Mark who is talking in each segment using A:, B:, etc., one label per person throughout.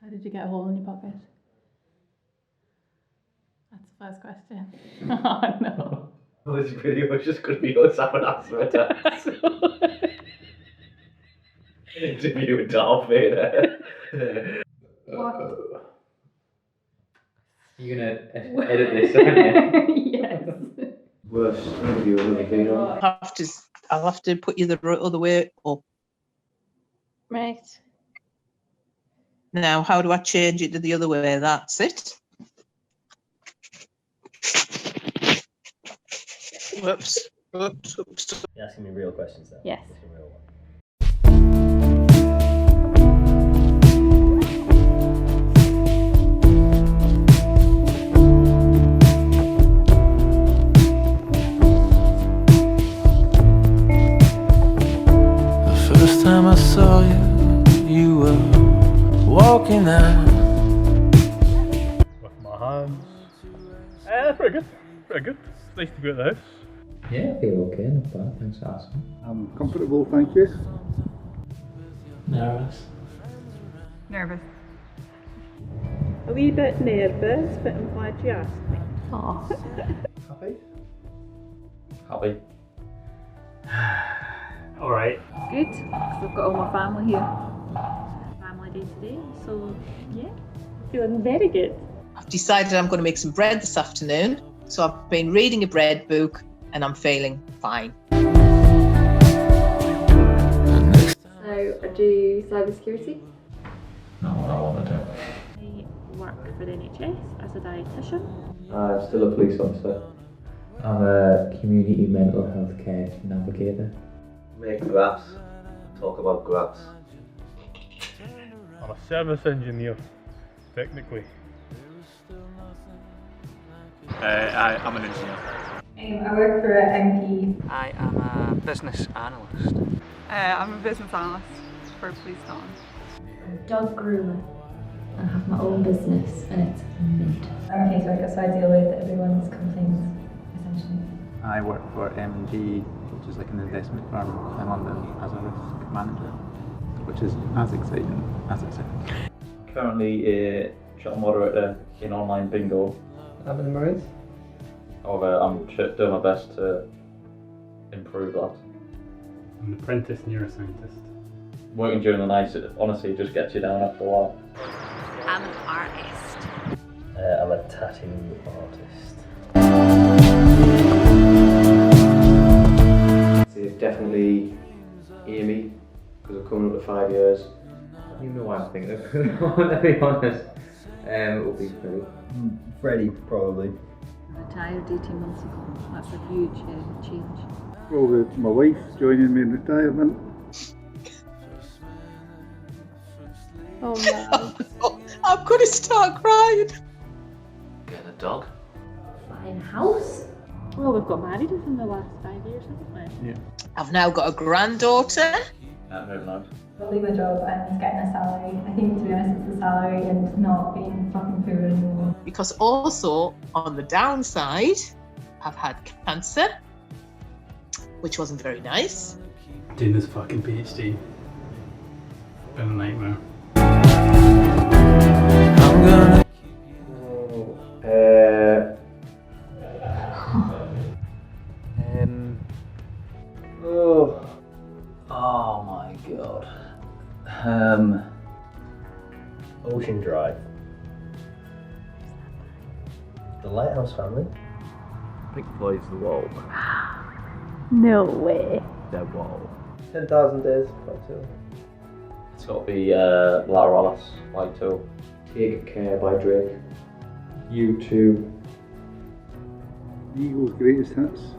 A: How did you get a hole in your pocket? That's the first question. Oh no.
B: Well, this video is just going to be us having answers. Interview with Darth Vader.
A: What?
B: You're going to edit this, aren't you?
A: Yes.
B: Worst interview I've ever been on.
C: I'll have to put you the other way up.
A: Right.
C: Now, how do I change it to the other way? That's it. Whoops. Oops.
B: You're asking me real questions now?
A: Yes.
B: What's your real one?
D: The first time I saw you, you were walking out.
E: With my hands. Pretty good. Pretty good. It's nice to be at the house.
B: Yeah, I feel okay, not bad. Thanks for asking.
F: I'm comfortable, thank you.
B: Nervous.
A: Nervous.
G: A wee bit nervous, but I'm glad you asked me.
A: Oh.
F: Happy?
B: Happy.
E: Alright.
A: Good, because I've got all my family here. Family day today, so yeah, feeling very good.
C: I've decided I'm going to make some bread this afternoon. So I've been reading a bread book and I'm feeling fine.
H: So I do cybersecurity.
B: Not what I want to do.
A: I work for the NHS as a dietitian.
B: I'm still a police officer. I'm a community mental health care navigator. Make graphs. Talk about graphs.
E: I'm a service engineer, technically. I'm an engineer.
H: I work for MP.
I: I am a business analyst.
G: I'm a business analyst for Police Scotland.
H: I'm a dog groomer and have my own business, and it's mint. I'm a caseworker, so I deal with everyone's complaints, essentially.
J: I work for MG, which is like an investment firm in London, as a risk manager, which is as exciting as it sounds.
B: Currently a shop moderator in online bingo. I'm in the Marines. However, I'm doing my best to improve that.
E: I'm an apprentice neuroscientist.
B: Working during the night, honestly, just gets you down after a while.
G: I'm an artist.
B: I'm a tattoo artist. It's definitely Amy, because I'm coming up to 5 years. You know what I'm thinking of, to be honest. It will be Freddie.
J: Freddie, probably.
A: I retired 18 months ago. That's a huge change.
F: Well, with my wife joining me in retirement.
A: Oh man.
C: I'm going to start crying.
B: Getting a dog.
H: Buying a house.
A: Well, we've got married within the last 5 years, haven't we?
E: Yeah.
C: I've now got a granddaughter.
B: Moving on.
H: I'll leave my job and getting a salary. I think, to be honest, it's the salary and not being fucking poor anymore.
C: Because also, on the downside, I've had cancer, which wasn't very nice.
E: Doing this fucking PhD. Been a nightmare.
D: I'm gonna
B: Oh my god. Ocean Drive. The Lighthouse Family. Pink Floyd's The Wall.
A: No way.
B: The Wall. 10,000 Days by Two. It's got to be Lateralis by Two. Take Care by Drake. U2.
F: Eagle's greatest hits.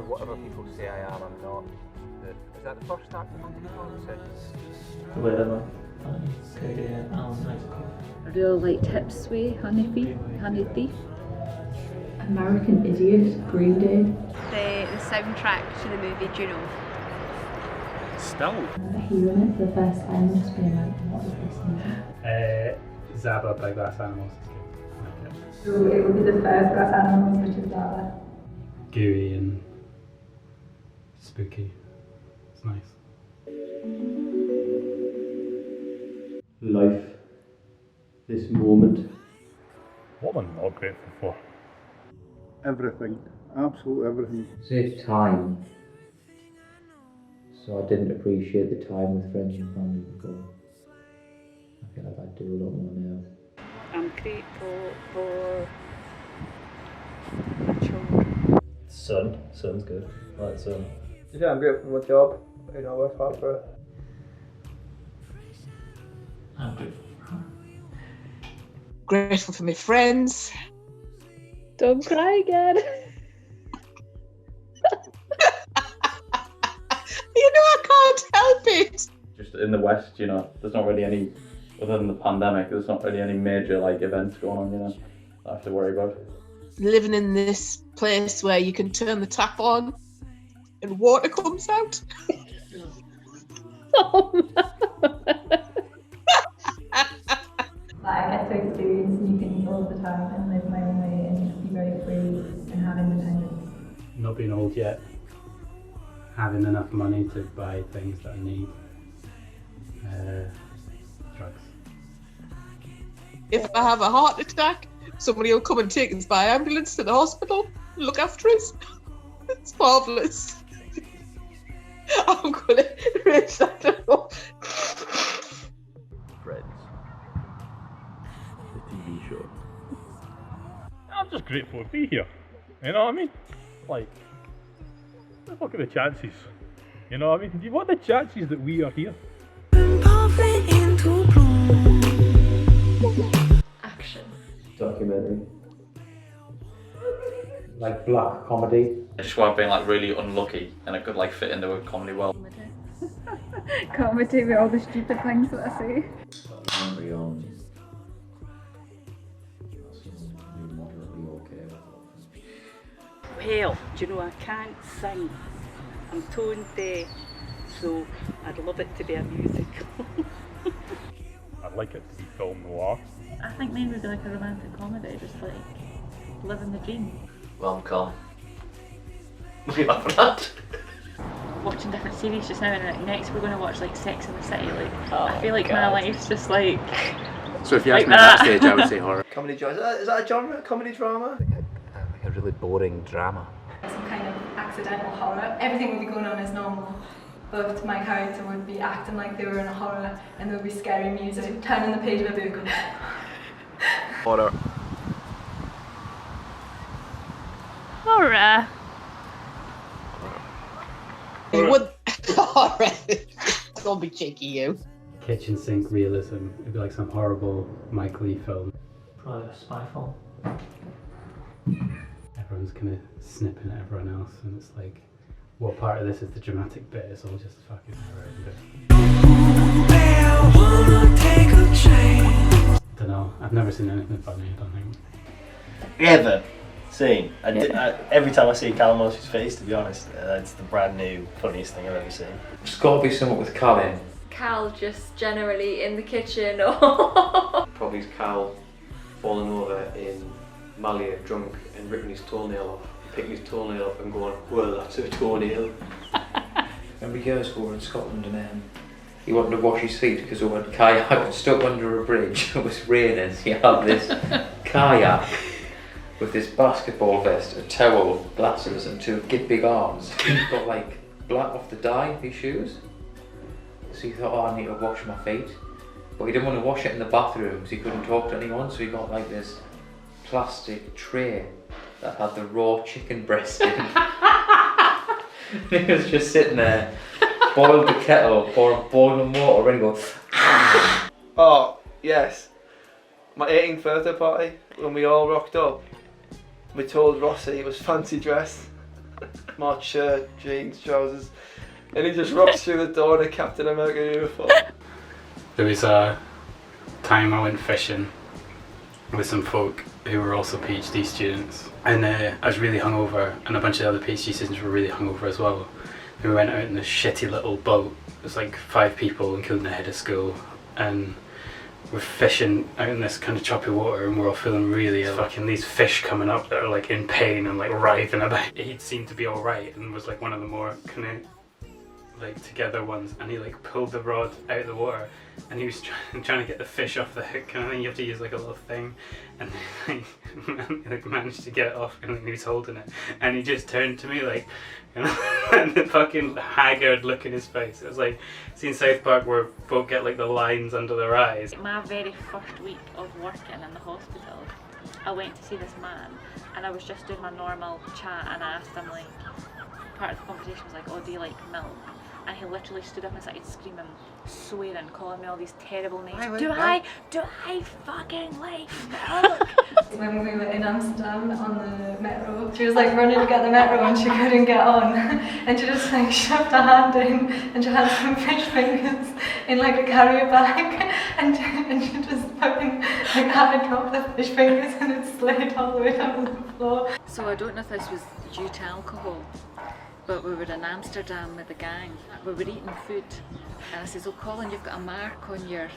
I: Whatever people say I am, I'm not. Is that the first act of the
B: Whatever.
A: I really liked Hips Way, Honey Thief.
H: American Idiot, Green Day.
G: The soundtrack to the movie Juno.
E: Still.
H: I remember hearing it for the first time and just being like, what is this music?
E: Zabba by Glass Animals is good. I like it.
H: So it would be the first Glass Animals, which is Zara.
E: Gooey and spooky. It's nice.
B: Life This moment.
E: What am I not grateful for?
F: Everything. Absolute everything.
B: Saved time. So I didn't appreciate the time with friends and family before. I feel like I do a lot more now.
G: I'm grateful for my children.
K: Sun's good. I like sun.
I: Yeah, I'm grateful for my job. You know, I work hard for it.
K: I'm grateful for her.
C: Grateful for my friends.
G: Don't cry again.
C: You know, I can't help it.
E: Just in the West, you know, there's not really any, other than the pandemic, there's not really any major like events going on, you know, I have to worry about.
C: Living in this place where you can turn the tap on and water comes out.
G: Oh,
H: Like, I get to experience new things all the time and live my own way and just be very free and have independence.
L: Not being old yet, having enough money to buy things that I need, drugs.
C: If I have a heart attack, somebody will come and take us by ambulance to the hospital and look after us. It's marvellous. I'm gonna raise that up.
K: Friends. The TV show.
E: I'm just grateful to be here, you know what I mean? Like, look at the chances, you know what I mean? What are the chances that we are here?
H: Action.
B: Documentary. Like black comedy.
E: I just want being like really unlucky and I could like fit into a comedy well.
A: Comedy with all the stupid things that I say.
B: Memory on. Moderately okay.
G: well, do you know, I can't sing. I'm tone deaf, so I'd love it to be a musical.
E: I'd like it to be film noir.
A: I think mine would be like a romantic comedy, just like living the dream.
K: Rom-com. What are you laughing at?
A: Watching different series just now, and like, next we're going to watch like Sex and the City. Like, I feel like my life's just like.
J: So if you asked
A: like
J: me at that stage, I would say horror.
I: Comedy drama. Is that a genre? Comedy drama?
K: Like a really boring drama.
H: Some kind of accidental horror. Everything would be going on as normal, but my character would be acting like they were in a horror, and there would be scary music. Turning the page of a book.
K: Horror.
A: Horror.
C: You would. Alright. Don't be cheeky, you.
L: Kitchen sink realism. It'd be like some horrible Mike Lee film.
K: Probably a spy film.
L: Everyone's kind of snipping at everyone else, and it's like, what part of this is the dramatic bit? It's all just fucking Don't know. I've never seen anything funny. I don't think.
K: Ever seen? Every time I see Callum Walsh's face, to be honest, it's the brand new funniest thing I've ever seen.
B: It's got to be something with Cal in.
H: Cal just generally in the kitchen or.
B: Probably Cal falling over in Malia drunk and ripping his toenail off, picking his toenail up and going, well, that's a toenail. Remember years ago we were in Scotland and he wanted to wash his feet because we went kayak stuck under a bridge. It was raining, so he had this kayak with this basketball vest, a towel, glasses and two big arms. He's got like black off the dye of his shoes. So he thought, oh, I need to wash my feet. But he didn't want to wash it in the bathroom because he couldn't talk to anyone, so he got like this plastic tray that had the raw chicken breast in. He was just sitting there, boiled the kettle, pouring boiling water, and go, ah!
I: Oh, yes. My 18th birthday party, when we all rocked up, we told Rossi it was fancy dress, smart shirt, jeans, trousers, and he just rocks through the door in a Captain America uniform.
L: There was a time I went fishing with some folk who were also PhD students, and I was really hungover, and a bunch of other PhD students were really hungover as well. And we went out in this shitty little boat. It was like 5 people, including the head of school, and we're fishing out in this kind of choppy water, and we're all feeling really ill. Fucking these fish coming up that are like in pain and like writhing about. He seemed to be all right, and was like one of the more kind of like together once, and he like pulled the rod out of the water, and he was trying to get the fish off the hook, and I think you have to use like a little thing, and like managed to get it off, and he was holding it, and he just turned to me like, you know, and the fucking haggard look in his face. It was like seeing South Park where folk get like the lines under their eyes.
A: My very first week of working in the hospital, I went to see this man, and I was just doing my normal chat, and I asked him, like, part of the conversation was like, oh, do you like milk? And he literally stood up and started screaming, swearing, calling me all these terrible names. Do I fucking like milk?
H: When we were in Amsterdam on the metro, she was like running to get the metro and she couldn't get on, and she just like shoved her hand in, and she had some fish fingers in like a carrier bag, and she just fucking like had to drop the fish fingers, and it slid all the way down to the floor.
A: So I don't know if this was due to alcohol, but we were in Amsterdam with the gang. We were eating food, and I says, oh Colin, you've got a mark on your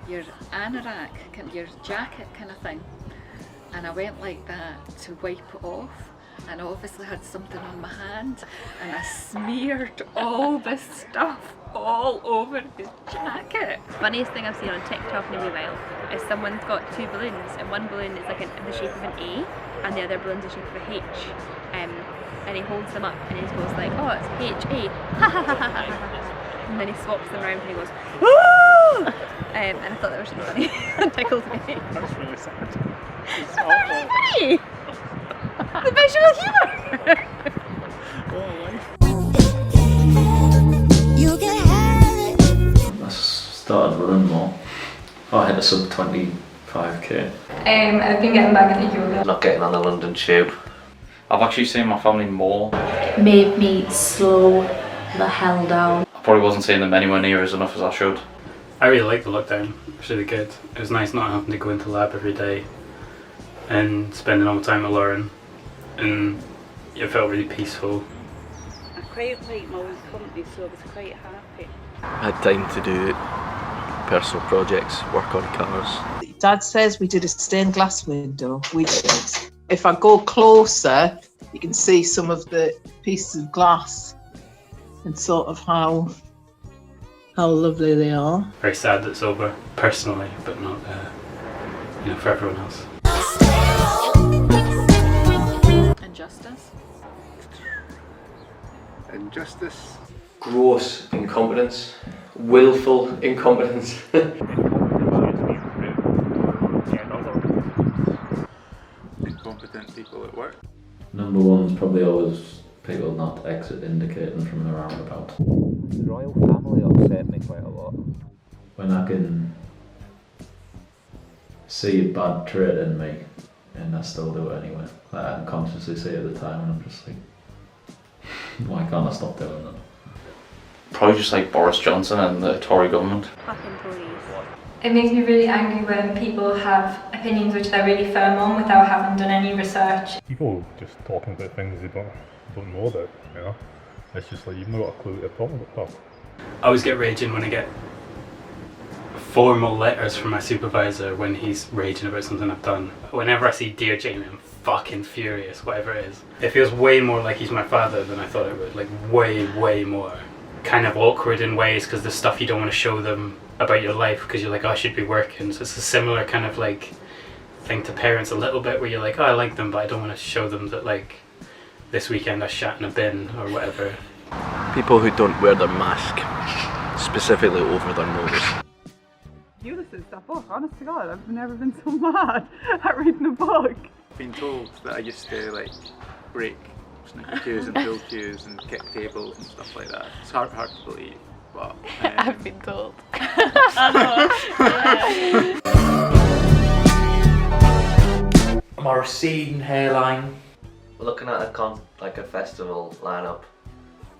A: anorak, your jacket kind of thing. And I went like that to wipe it off, and I obviously had something on my hand, and I smeared all this stuff all over his jacket.
M: Funniest thing I've seen on TikTok in a wee while is someone's got two balloons, and one balloon is like in the shape of an A, and the other balloon's the shape of a H. And he holds them up and he goes like, oh, it's H-A, ha ha ha ha ha ha. And then he swaps them around and he goes, woo! And I thought that was really funny. It tickled me.
E: That's really sad.
M: It's really funny! The visual humour!
N: I started running more. I hit a sub 25k.
H: I've been getting back into yoga.
B: Not getting on the London tube.
O: I've actually seen my family more.
P: Made me slow the hell down.
O: I probably wasn't seeing them anywhere near as enough as I should.
L: I really liked the lockdown. It was really good. It was nice not having to go into lab every day and spending all the time with Lauren, and it felt really peaceful.
G: I quite liked my own company, so I was quite happy.
I: I had time to do personal projects, work on cars.
C: Dad says we did a stained glass window. We did. If I go closer, you can see some of the pieces of glass and sort of how lovely they are.
L: Very sad that it's over, personally, but not, for everyone else.
A: Injustice.
F: Injustice.
B: Gross incompetence. Willful incompetence.
J: Incompetent people at work.
N: Number one's probably always people not exit indicating from the roundabout.
Q: The royal family upset me quite a lot.
N: When I can see a bad trait in me and I still do it anyway. Like I can consciously see it at the time and I'm just like, why can't I stop doing that?
O: Probably just like Boris Johnson and the Tory government.
M: Fucking Tories.
H: It makes me really angry when people have opinions which they're really firm on without having done any research.
E: People just talking about things they don't know about, you know? It's just like you've not got a clue what they're talking about.
L: I always get raging when I get formal letters from my supervisor when he's raging about something I've done. Whenever I see Dear Jamie, I'm fucking furious, whatever it is. It feels way more like he's my father than I thought it would, like way more. Kind of awkward in ways because there's stuff you don't want to show them about your life because you're like, oh, I should be working. So it's a similar kind of like thing to parents a little bit where you're like, oh, I like them, but I don't want to show them that like this weekend I shat in a bin or whatever.
I: People who don't wear their mask, specifically over their nose.
R: Ulysses, that book, honest to God, I've never been so mad at reading a book.
J: I've been told that I used to like break sneaky queues and pull queues and kick tables and stuff like that. It's hard to believe, but
M: I've been told.
Q: My receding hairline.
B: Looking at a festival lineup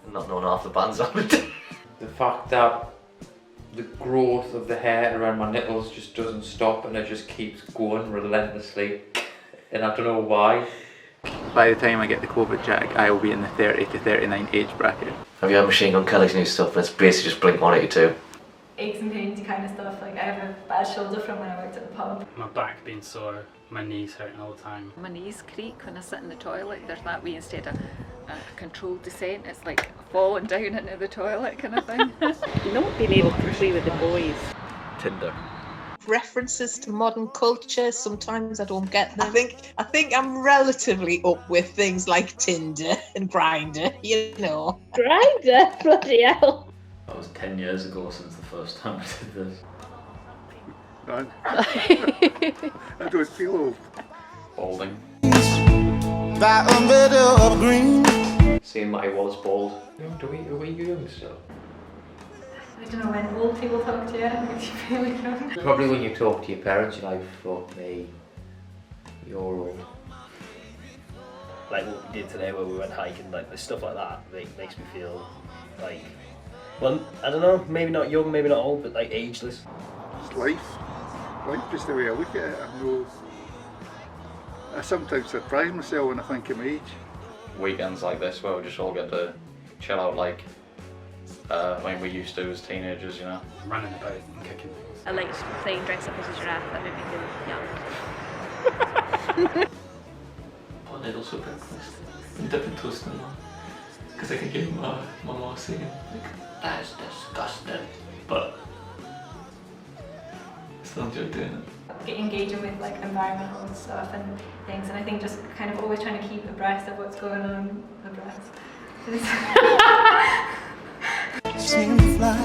B: and not knowing half the bands on it.
Q: The fact that the growth of the hair around my nipples just doesn't stop and it just keeps going relentlessly, and I don't know why.
J: by the time I get the COVID jab, I will be in the 30 to 39 age bracket.
B: Have you heard Machine Gun Kelly's new stuff? It's basically just Blink-182.
H: Aches and pains kind of stuff, like I have a bad shoulder from when I worked at the pub.
L: My back being sore, my knees hurting all the time.
A: My knees creak when I sit in the toilet. There's that wee instead of a controlled descent. It's like falling down into the toilet kind of thing.
G: Not being able to play with the boys.
O: Tinder.
C: References to modern culture, sometimes I don't get them. I think I'm relatively up with things like Tinder and Grindr, you know.
S: Grindr? Bloody hell.
N: That was 10 years ago since the first time I did this.
F: None. I don't feel old.
O: Balding.
B: Seeing Matty Wallace bald.
Q: Who are you young still?
H: I don't know, when old people talk to you, it makes you feel like young.
Q: Probably when you talk to your parents, you're like, fuck me, you're old.
K: Like what we did today where we went hiking, like the stuff like that makes me feel like, well, I don't know, maybe not young, maybe not old, but like ageless.
F: It's life. Life is the way I look at it. I sometimes surprise myself when I think of my age.
O: Weekends like this where we just all get to chill out like when we used to as teenagers, you know.
L: Running about and kicking things.
M: I like playing dress up as a giraffe, that made me feel young.
N: Pot noodles for breakfast and dipping toast in them. Because I can hear my mum saying, like, that is disgusting. But I still enjoy doing it.
H: Engaging with like environmental stuff and things, and I think just kind of always trying to keep abreast of what's going on abreast.
D: Seem to fly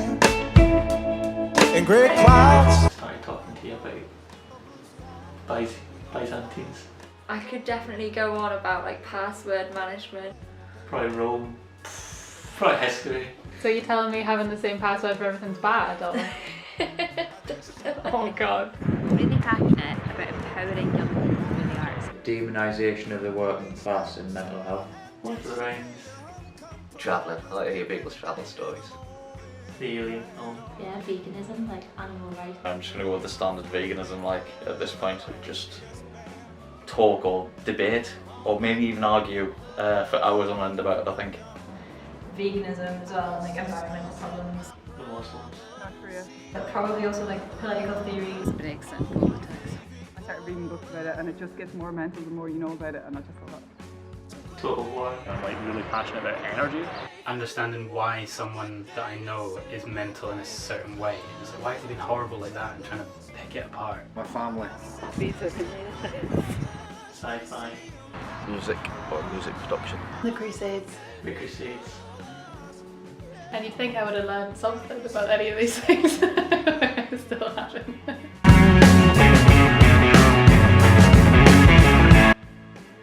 D: in great clouds.
N: Started talking to you about Byzantines.
T: I could definitely go on about like password management.
N: Probably Rome. Probably history.
U: So you're telling me having the same password for everything's bad, or? Oh god.
M: Really passionate about empowering young people in the arts.
Q: Demonisation of the working class and mental health.
N: What's the rhymes?
O: Travelling. I like to hear people's travel stories.
N: The alien film.
P: Yeah, veganism, like animal rights.
O: I'm just going to go with the standard veganism, like, at this point. Just talk or debate, or maybe even argue for hours on end about it, I think.
H: Veganism as well, and like environmental problems.
N: The Muslims.
R: North Korea.
H: But probably also like political theories.
A: Brexit, politics.
R: I started reading books about it and it just gets more mental the more you know about it, and I just thought that.
N: Total war.
E: I'm like really passionate about energy.
L: Understanding why someone that I know is mental in a certain way. It's like, why have they been horrible like that, and trying to pick it apart.
F: My family.
K: Sci-fi.
O: Music or music production.
U: The Crusades.
N: The Crusades.
U: And you'd think I would have learned something about any of these things. I still haven't.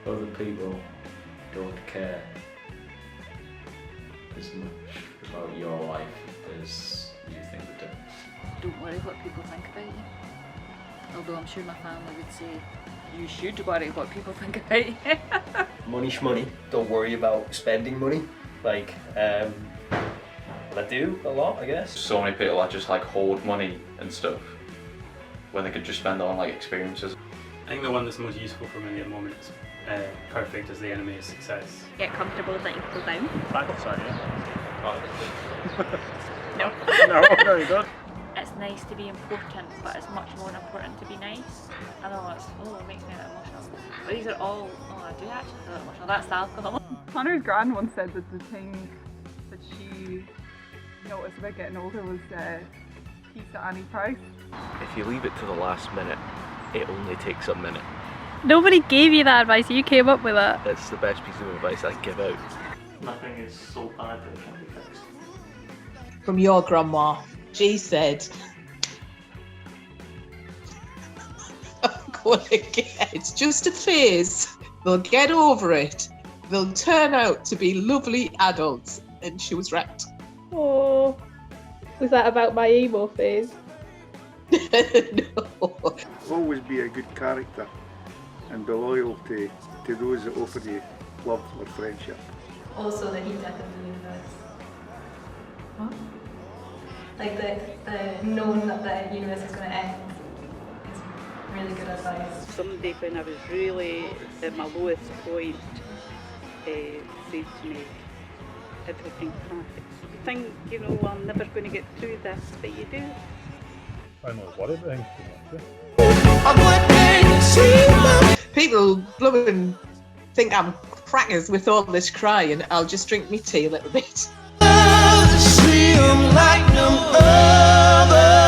N: Other people don't care as much about your life as you think they do.
A: Don't worry what people think about you. Although I'm sure my family would say, you should worry what people think about you.
K: Money shmoney. Don't worry about spending money. Like, I do a lot, I guess.
O: So many people that just like hoard money and stuff when they could just spend it on like experiences.
L: I think the one that's most useful for me at the moment is perfect is the enemy of success.
M: Get comfortable with letting people down.
E: Back up, sorry,
M: No.
E: No, you don't.
M: It's nice to be important, but it's much more important to be nice. I know it makes me a bit emotional. But these are all, I do actually feel emotional. That's the alcohol.
R: Connor's gran once said that the thing that she noticed about getting older was peace at any price.
B: If you leave it to the last minute, it only takes a minute.
U: Nobody gave you that advice, you came up with it.
B: It's the best piece of advice I give out.
N: Nothing is so bad that it can't be fixed.
C: From your grandma, she said, I'm going again. It's just a phase. They'll get over it. They'll turn out to be lovely adults. And she was right.
U: Oh, was that about my emo phase?
C: No.
F: Always be a good character and be loyal to those that offer you love or friendship.
H: Also the heat death of the universe. What? Like the known that the universe is going to end is really good advice.
G: Somebody when I was really at my lowest point said to me, everything perfect. You think, I'm never going to get through this, but you do.
E: I'm not worried about things too much.
C: People blooming think I'm crackers with all this crying. I'll just drink me tea a little bit.
D: See 'em like no other.